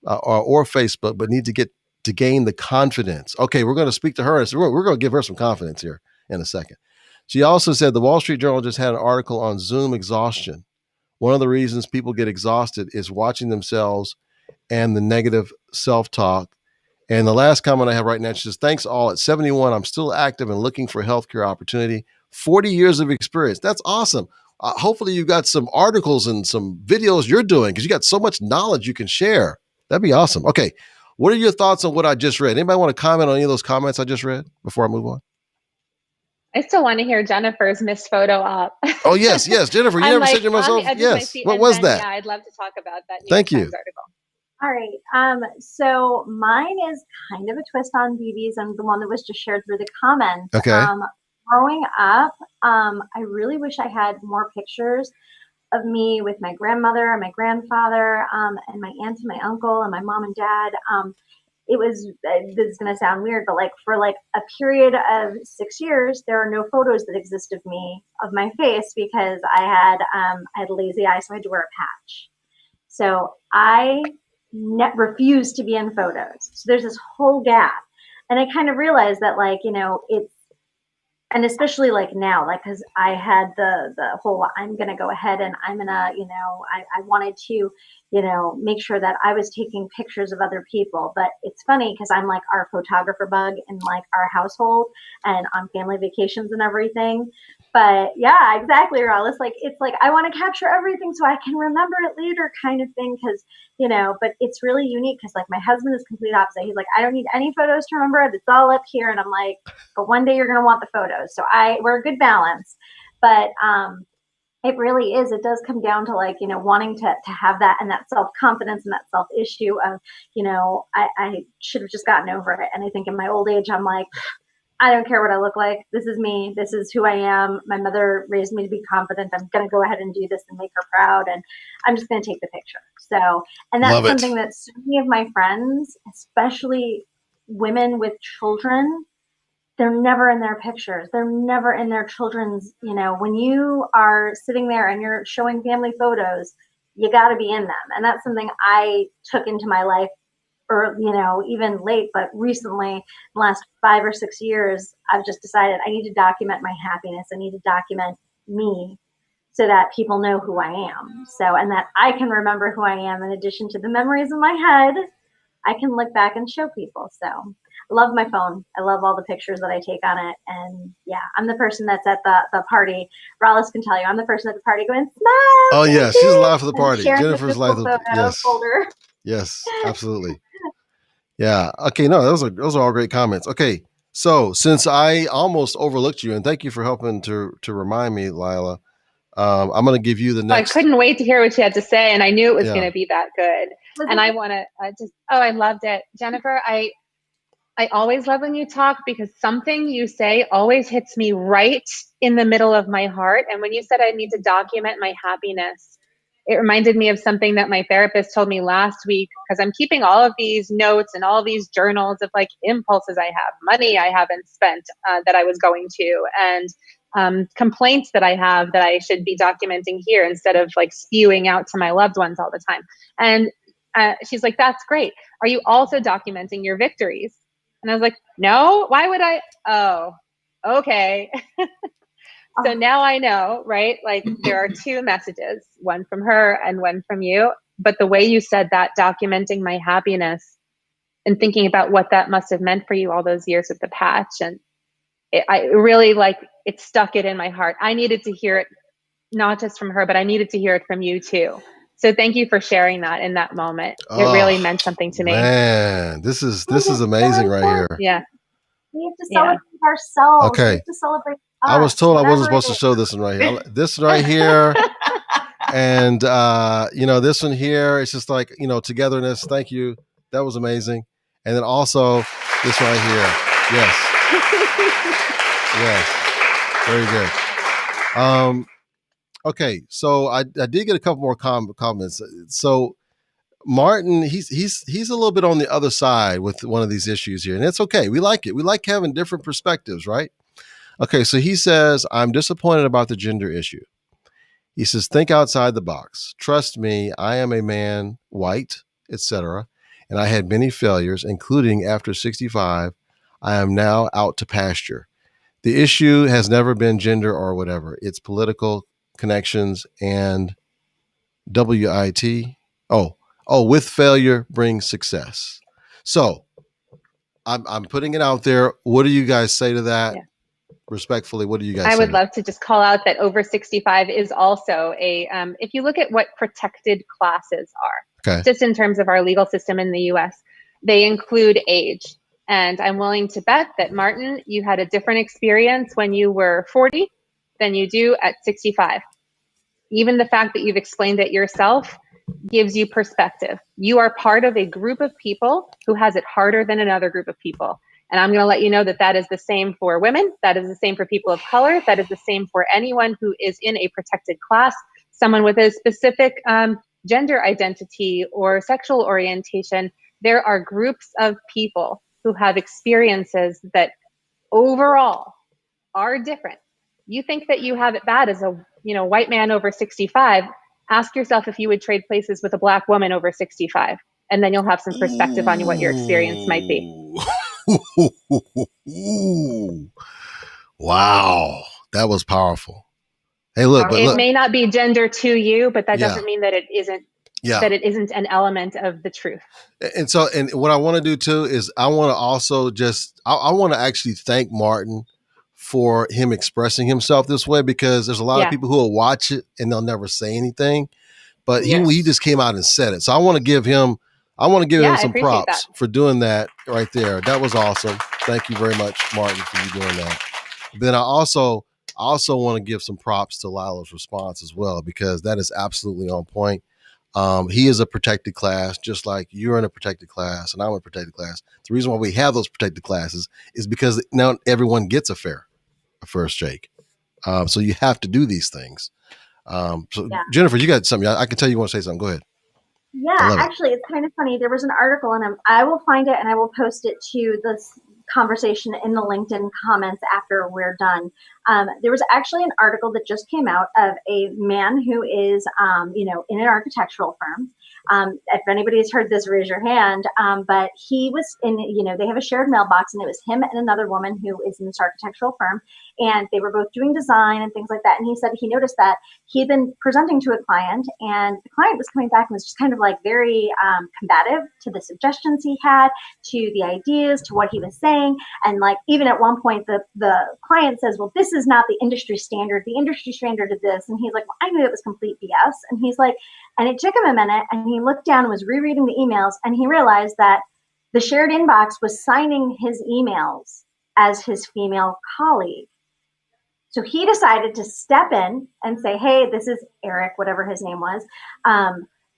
or Facebook, but need to gain the confidence. Okay, we're going to speak to her. So we're going to give her some confidence here in a second. She also said the Wall Street Journal just had an article on Zoom exhaustion. One of the reasons people get exhausted is watching themselves and the negative self-talk And the last comment I have right now, she says, thanks all. At 71, I'm still active and looking for healthcare opportunity. 40 years of experience. That's awesome. Hopefully you got some articles and some videos you're doing because you got so much knowledge you can share. That'd be awesome. Okay. What are your thoughts on what I just read? Anybody want to comment on any of those comments I just read before I move on? I still want to hear Jennifer's missed photo up. Oh, yes. Jennifer, you never said to myself, yes. What was that? Yeah, I'd love to talk about that New Thank York you. Times article. All right. So mine is kind of a twist on BB's and the one that was just shared through the comments. Okay. Growing up, I really wish I had more pictures of me with my grandmother and my grandfather, and my aunt and my uncle and my mom and dad. It was, this is going to sound weird, but like for like a period of 6 years, there are no photos that exist of me, of my face, because I had lazy eye, so I had to wear a patch. So I refused to be in photos. So there's this whole gap. And I kind of realized that, like, you know, it's, and especially like now, like, cause I had the whole, I'm going to go ahead and I'm going to, you know, I wanted to, you know, make sure that I was taking pictures of other people. But it's funny because I'm like our photographer bug in like our household and on family vacations and everything. But yeah, exactly, Rollis. Like, it's like, I want to capture everything so I can remember it later kind of thing. Cause, you know, but it's really unique because like my husband is complete opposite. He's like, I don't need any photos to remember it. It's all up here. And I'm like, but one day you're going to want the photos. So we're a good balance, but, it really is. It does come down to like, you know, wanting to have that and that self-confidence and that self-issue of, you know, I should have just gotten over it. And I think in my old age, I'm like, I don't care what I look like. This is me. This is who I am. My mother raised me to be confident. I'm going to go ahead and do this and make her proud. And I'm just going to take the picture. So, and that's something that so many of my friends, especially women with children, they're never in their pictures. They're never in their children's, you know, when you are sitting there and you're showing family photos, you got to be in them. And that's something I took into my life, or, you know, even late, but recently, in the last 5 or 6 years, I've just decided I need to document my happiness. I need to document me so that people know who I am. So, and that I can remember who I am in addition to the memories in my head, I can look back and show people. So I love my phone. I love all the pictures that I take on it. And yeah, I'm the person that's at the party. Rollis can tell you, I'm the person at the party going, smile. Oh, yeah. She's alive for the party. Jennifer's alive for the yes. Folder. Yes, absolutely. Yeah. Okay. No, those are all great comments. Okay. So since I almost overlooked you, and thank you for helping to remind me, Lila, I'm going to give you the next. I couldn't wait to hear what you had to say, and I knew it was going to be that good. And I want to I loved it. Jennifer, I always love when you talk because something you say always hits me right in the middle of my heart. And when you said I need to document my happiness, it reminded me of something that my therapist told me last week, because I'm keeping all of these notes and all these journals of like impulses I have, money I haven't spent that I was going to, and complaints that I have that I should be documenting here instead of like spewing out to my loved ones all the time. And she's like, that's great. Are you also documenting your victories? And I was like, no, why would I? Oh, okay. So now I know, right? Like there are two messages, one from her and one from you. But the way you said that, documenting my happiness and thinking about what that must have meant for you all those years with the patch. And I really like, it stuck it in my heart. I needed to hear it, not just from her, but I needed to hear it from you too. So thank you for sharing that in that moment. It really meant something to me. Man, this is amazing right here. Yeah. We have to celebrate ourselves. Okay. We have to celebrate us. I was told I wasn't supposed to show this one right here. This right here. And, you know, this one here, it's just like, you know, togetherness. Thank you. That was amazing. And then also this right here. Yes. Yes. Very good. Okay. So I did get a couple more comments. So Martin, he's a little bit on the other side with one of these issues here, and it's okay. We like it. We like having different perspectives, right? Okay, so he says, I'm disappointed about the gender issue. He says, think outside the box. Trust me, I am a man, white, etc., and I had many failures, including after 65. I am now out to pasture. The issue has never been gender or whatever. It's political connections and WIT. Oh, with failure brings success. So I'm putting it out there. What do you guys say to that? Yeah. Respectfully, what do you guys I say? would love to just call out that over 65 is also if you look at what protected classes are, Okay. just in terms of our legal system in the US, they include age. And I'm willing to bet that, Martin, you had a different experience when you were 40 than you do at 65. Even the fact that you've explained it yourself gives you perspective. You are part of a group of people who has it harder than another group of people. And I'm going to let you know that that is the same for women. That is the same for people of color. That is the same for anyone who is in a protected class, someone with a specific gender identity or sexual orientation. There are groups of people who have experiences that overall are different. You think that you have it bad as a white man over 65. Ask yourself if you would trade places with a black woman over 65, and then you'll have some perspective on what your experience might be. Ooh. Wow, that was powerful. Hey, look, but it look, may not be gender to you, but that doesn't mean that it isn't. Yeah. That it isn't an element of the truth. And so, and what I want to do too is I want to also I want to actually thank Martin for him expressing himself this way, because there's a lot of people who will watch it and they'll never say anything, but he just came out and said it. So I want to give him some props for doing that right there. That was awesome. Thank you very much, Martin, for you doing that. Then I also want to give some props to Lila's response as well, because that is absolutely on point. He is a protected class, just like you're in a protected class and I'm in a protected class. The reason why we have those protected classes is because now everyone gets a first shake. So you have to do these things. Jennifer, you got something. I can tell you want to say something. Go ahead. Yeah, actually, it's kind of funny. There was an article, and I will find it and I will post it to this conversation in the LinkedIn comments after we're done. There was actually an article that just came out of a man who is, in an architectural firm. If anybody's heard this, raise your hand. But he was they have a shared mailbox, and it was him and another woman who is in this architectural firm. And they were both doing design and things like that. And he said he noticed that he had been presenting to a client, and the client was coming back and was just kind of like very combative to the suggestions he had, to the ideas, to what he was saying. And like even at one point, the client says, well, this is not the industry standard. The industry standard is this. And he's like, well, I knew it was complete BS. And he's like, and it took him a minute, and he looked down and was rereading the emails, and he realized that the shared inbox was signing his emails as his female colleague. So he decided to step in and say, hey, this is Eric, whatever his name was.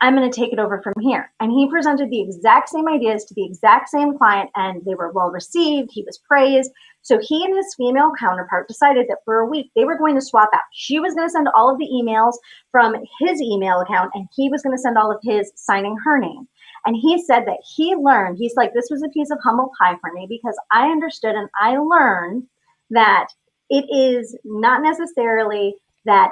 I'm going to take it over from here. And he presented the exact same ideas to the exact same client, and they were well received. He was praised. So he and his female counterpart decided that for a week, they were going to swap out. She was going to send all of the emails from his email account, and he was going to send all of his signing her name. And he said that he learned, he's like, this was a piece of humble pie for me, because I understood and I learned that it is not necessarily that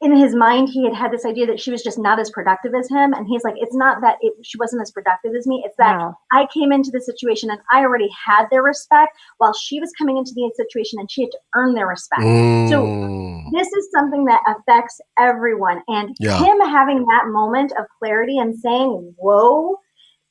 in his mind, he had this idea that she was just not as productive as him. And he's like, it's not that she wasn't as productive as me. It's that I came into the situation and I already had their respect, while she was coming into the situation and she had to earn their respect. So this is something that affects everyone. And him having that moment of clarity and saying, whoa,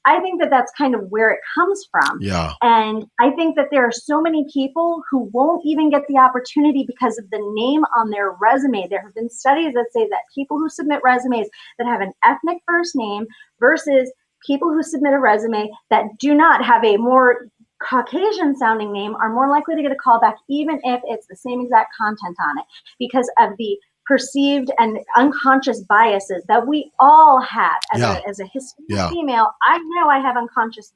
I think that that's kind of where it comes from. Yeah. And I think that there are so many people who won't even get the opportunity because of the name on their resume. There have been studies that say that people who submit resumes that have an ethnic first name versus people who submit a resume that do not have a more Caucasian sounding name are more likely to get a call back, even if it's the same exact content on it, because of the perceived and unconscious biases that we all have as a Hispanic female. I know I have unconscious,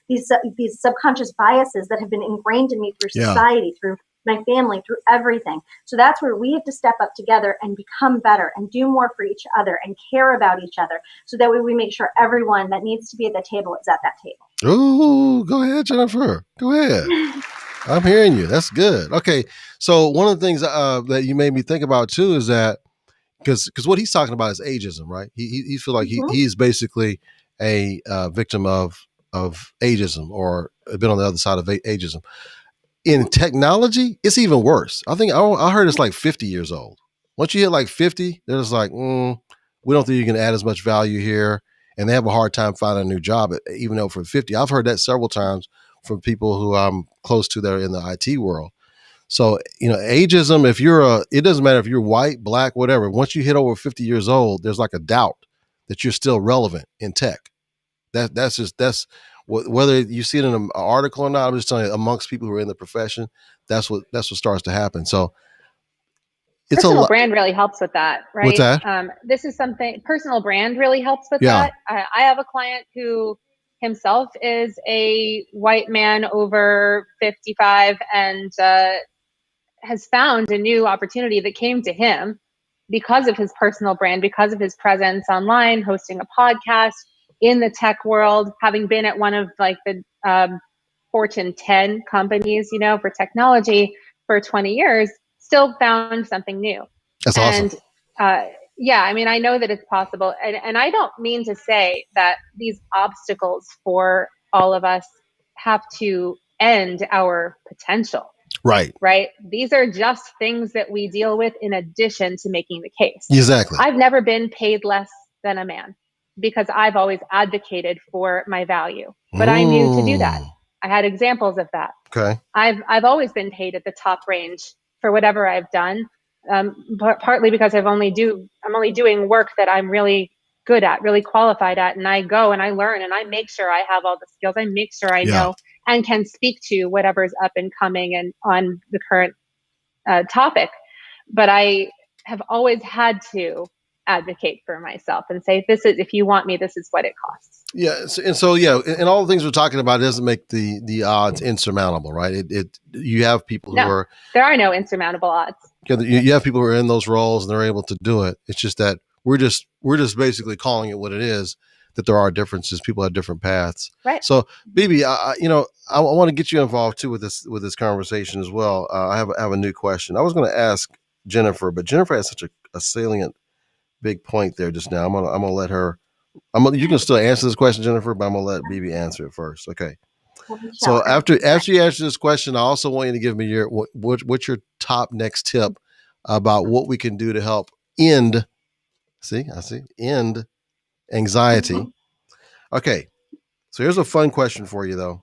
these subconscious biases that have been ingrained in me through society, through my family, through everything. So that's where we have to step up together and become better and do more for each other and care about each other. So that way we make sure everyone that needs to be at the table is at that table. Ooh, go ahead, Jennifer. Go ahead. I'm hearing you. That's good. Okay. So one of the things that you made me think about too is that because what he's talking about is ageism, right? He feel like he's basically a victim of ageism, or been on the other side of ageism. In technology, it's even worse. I think I heard it's like 50 years old. Once you hit like 50, they're just like, we don't think you can add as much value here. And they have a hard time finding a new job, even though for 50. I've heard that several times from people who I'm close to that are in the IT world. So, ageism, it doesn't matter if you're white, black, whatever. Once you hit over 50 years old, there's like a doubt that you're still relevant in tech. That's whether you see it in an article or not. I'm just telling you, amongst people who are in the profession, that's what starts to happen. So it's personal brand really helps with that, right? What's that? This is something personal brand really helps with Yeah. that. I have a client who himself is a white man over 55 and has found a new opportunity that came to him because of his personal brand, because of his presence online, hosting a podcast in the tech world, having been at one of like the Fortune 10 companies, for technology for 20 years, still found something new. That's awesome. And I know that it's possible. And I don't mean to say that these obstacles for all of us have to end our potential. Right. These are just things that we deal with in addition to making the case. Exactly. I've never been paid less than a man because I've always advocated for my value, but I knew to do that. I had examples of that. Okay. I've always been paid at the top range for whatever I've done, partly because I'm only doing work that I'm really good at, really qualified at, and I go and I learn and I make sure I have all the skills. I make sure I know and can speak to whatever's up and coming and on the current topic. But I have always had to advocate for myself and say, if you want me, this is what it costs. Yeah. And all the things we're talking about doesn't make the odds insurmountable, right? You have people who are, there are no insurmountable odds. You have people who are in those roles and they're able to do it. It's just that we're just basically calling it what it is, that there are differences. People have different paths. Right. So Bibi, I want to get you involved too with this conversation as well. I have a new question. I was going to ask Jennifer, but Jennifer has such a salient big point there just now. I'm gonna let her. You can still answer this question, Jennifer, but I'm gonna let Bibi answer it first. Okay. So after you answer this question, I also want you to give me what's your top next tip about what we can do to help end anxiety. Mm-hmm. Okay. So here's a fun question for you though.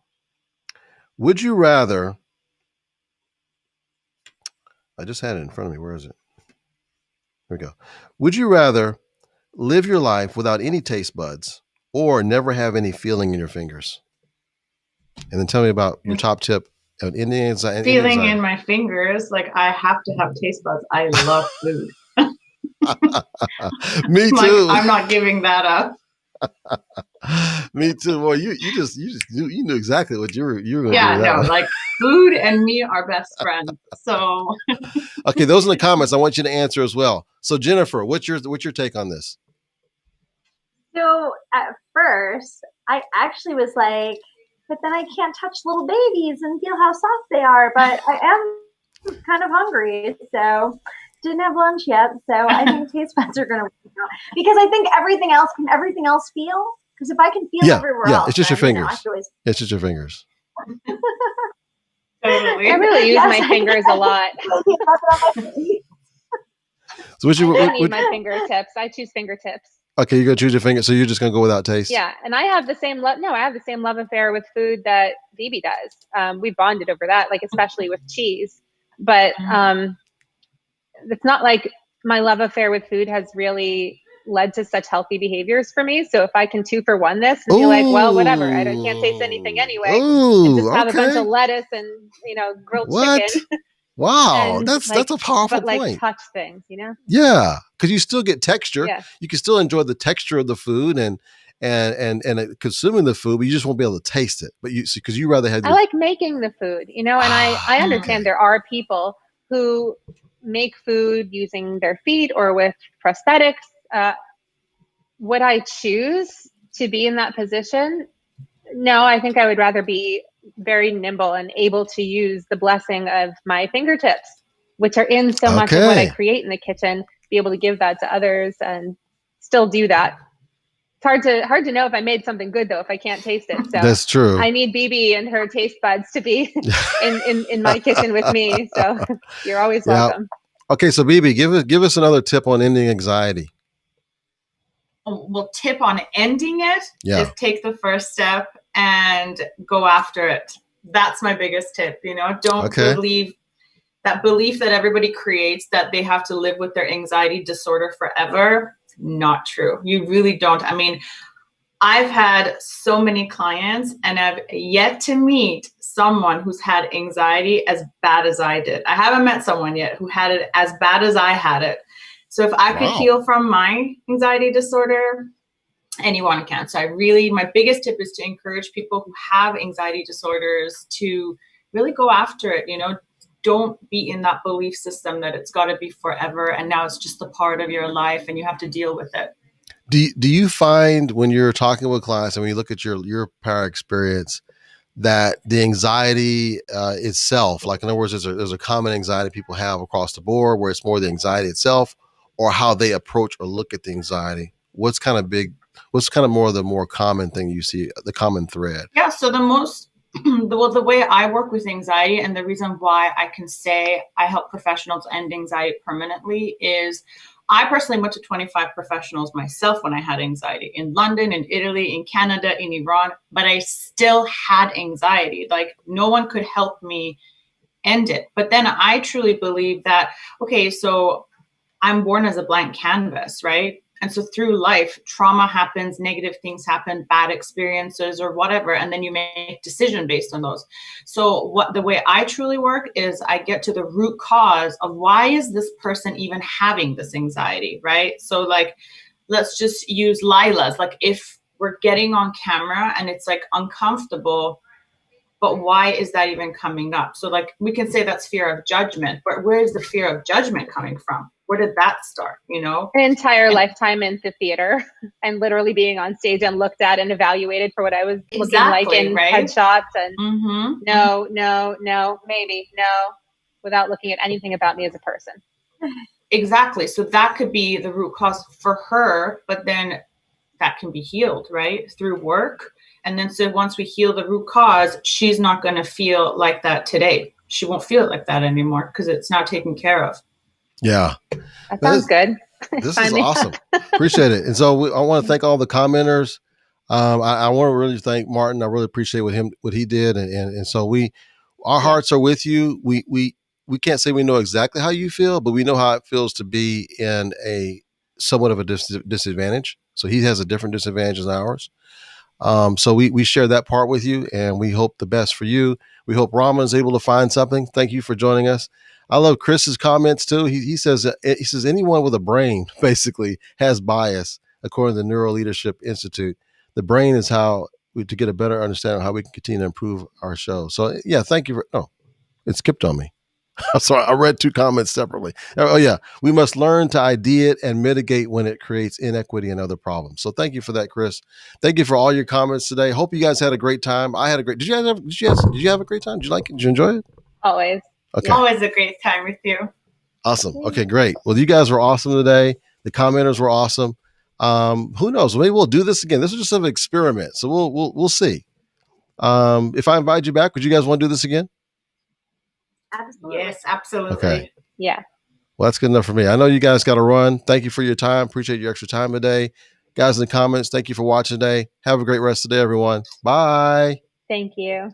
Would you rather? I just had it in front of me. Where is it? Here we go. Would you rather live your life without any taste buds or never have any feeling in your fingers? And then tell me about your top tip of ending anxiety. Feeling in my fingers, like I have to have taste buds. I love food. Me too. I'm not giving that up. Me too. Well, you knew exactly what you were going to do. Yeah, no, like food and me are best friends. So okay, those in the comments, I want you to answer as well. So Jennifer, what's your take on this? So at first, I actually was like, but then I can't touch little babies and feel how soft they are. But I am kind of hungry, so didn't have lunch yet. So I think taste buds are going to work out because I think everything else feel? Because if I can feel everywhere else, it's just your fingers. It's just your fingers. Totally. I really use my fingers a lot. So I need my fingertips. I choose fingertips. Okay, you're gonna choose your finger, so you're just gonna go without taste. Yeah, and I have the same love affair with food that Bibi does. We bonded over that, like especially with cheese. But it's not like my love affair with food has really led to such healthy behaviors for me. So if I can 2-for-1 this and be like, well, whatever, I can't taste anything anyway, and just have a bunch of lettuce and grilled chicken. Wow, that's a powerful point. But touch things, Yeah, because you still get texture. Yeah. You can still enjoy the texture of the food and consuming the food, but you just won't be able to taste it. But because you rather have. I like making the food, and I understand there are people who make food using their feet or with prosthetics. Would I choose to be in that position? No, I think I would rather be very nimble and able to use the blessing of my fingertips, which are in so much of what I create in the kitchen, be able to give that to others and still do that. It's hard to know if I made something good though, if I can't taste it. So that's true. I need Bibi and her taste buds to be in my kitchen with me. So you're always welcome. Okay. So Bibi, give us another tip on ending anxiety. Well, tip on ending it is take the first step and go after it. That's my biggest tip. Don't believe that belief that everybody creates that they have to live with their anxiety disorder forever. Not true. You really don't. I mean, I've had so many clients and I've yet to meet someone who's had anxiety as bad as I did. I haven't met someone yet who had it as bad as I had it. So if I could heal from my anxiety disorder, anyone can. So my biggest tip is to encourage people who have anxiety disorders to really go after it. Don't be in that belief system that it's got to be forever and now it's just a part of your life and you have to deal with it. Do you find when you're talking with clients and when you look at your prior experience that the anxiety itself, like in other words, there's a common anxiety people have across the board where it's more the anxiety itself or how they approach or look at the anxiety? What's kind of more the more common thing you see, the common thread? Yeah. So the way I work with anxiety and the reason why I can say I help professionals end anxiety permanently is I personally went to 25 professionals myself when I had anxiety in London, in Italy, in Canada, in Iran, but I still had anxiety. Like no one could help me end it. But then I truly believe that, okay, so I'm born as a blank canvas, right? And so through life, trauma happens, negative things happen, bad experiences or whatever, and then you make a decision based on those. So the way I truly work is I get to the root cause of why is this person even having this anxiety, right? So like, let's just use Lila's. Like if we're getting on camera and it's like uncomfortable, but why is that even coming up? So like we can say that's fear of judgment, but where is the fear of judgment coming from? Where did that start? An entire lifetime in the theater and literally being on stage and looked at and evaluated for what I was looking like in headshots and no, maybe no, without looking at anything about me as a person. Exactly. So that could be the root cause for her, but then that can be healed, right? Through work. And then so once we heal the root cause, she's not going to feel like that today. She won't feel like that anymore because it's now taken care of. Yeah. That sounds good. This is awesome. Appreciate it. And so I want to thank all the commenters. I want to really thank Martin. I really appreciate what he did. And so our hearts are with you. We can't say we know exactly how you feel, but we know how it feels to be in a somewhat of a disadvantage. So he has a different disadvantage than ours. So we share that part with you and we hope the best for you. We hope Raman is able to find something. Thank you for joining us. I love Chris's comments too. He says anyone with a brain basically has bias, according to the Neuro Leadership Institute. The brain is to get a better understanding of how we can continue to improve our show. So yeah, thank you it skipped on me. I'm sorry, I read two comments separately. Oh yeah, we must learn to ID it and mitigate when it creates inequity and other problems. So thank you for that, Chris. Thank you for all your comments today. Hope you guys had a great time. I had a great. Did you have a great time? Did you like it? Did you enjoy it? Always. Okay. Always a great time with you. Awesome. Okay, great. Well, you guys were awesome today. The commenters were awesome. Who knows? Maybe we'll do this again. This is just an experiment, so we'll see. If I invite you back, would you guys want to do this again? Absolutely. Yes, absolutely. Okay. Yeah. Well, that's good enough for me. I know you guys got to run. Thank you for your time. Appreciate your extra time today. Guys in the comments, thank you for watching today. Have a great rest of the day, everyone. Bye. Thank you.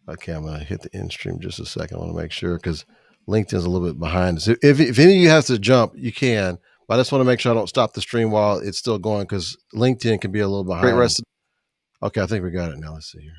Okay, I'm going to hit the end stream just a second. I want to make sure because LinkedIn's a little bit behind us. If any of you have to jump, you can. But I just want to make sure I don't stop the stream while it's still going because LinkedIn can be a little behind. Great rest. Okay, I think we got it now. Let's see here.